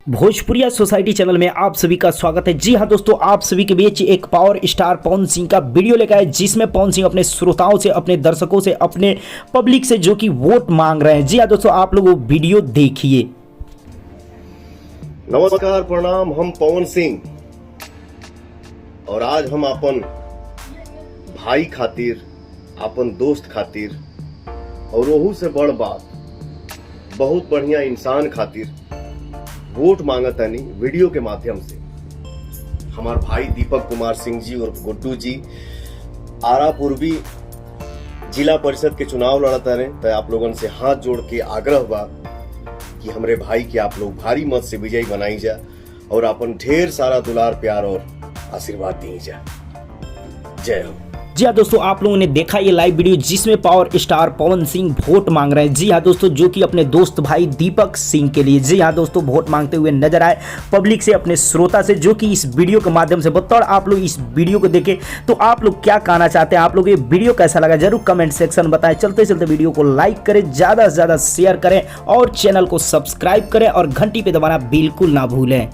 भोजपुरिया society channel में आप सभी का स्वागत है। जी हाँ दोस्तों, आप सभी के बीच एक पावर स्टार पवन सिंह का वीडियो लेकर आए जिसमें पवन सिंह अपने श्रोताओं से, अपने दर्शकों से, अपने पब्लिक से जो कि वोट मांग रहे हैं। जी हाँ दोस्तों, आप लोग वो वीडियो देखिए। नमस्कार, प्रणाम। हम पवन सिंह और आज हम अपन भाई खातिर, अपन दोस्त खातिर और ओहू से बड़ बात बहुत बढ़िया इंसान खातिर वोट मांगतानी वीडियो के माध्यम से। हमार भाई दीपक कुमार सिंह जी और गुड्डू जी आरा पूर्वी जिला परिषद के चुनाव लड़ता रहे, तो आप लोगों से हाथ जोड़ के आग्रह बा कि हमरे भाई के आप लोग भारी मत से विजयी बनाई जा और अपन ढेर सारा दुलार, प्यार और आशीर्वाद दी जा। जय हो। जी हाँ दोस्तों, आप लोगों ने देखा ये लाइव वीडियो जिसमें power star Pawan Singh vote मांग रहे हैं। जी हाँ दोस्तों, जो कि अपने दोस्त भाई दीपक सिंह के लिए, जी हाँ दोस्तों, वोट मांगते हुए नजर आए पब्लिक से, अपने श्रोता से, जो कि इस वीडियो के माध्यम से बताओ। आप लोग इस वीडियो को देखें तो आप लोग क्या कहना चाहते हैं, आप लोग ये वीडियो कैसा लगा जरूर कमेंट सेक्शन बताएं। चलते चलते वीडियो को लाइक करें, ज़्यादा से ज़्यादा शेयर करें और चैनल को सब्सक्राइब करें और घंटी पे दबाना बिल्कुल ना भूलें।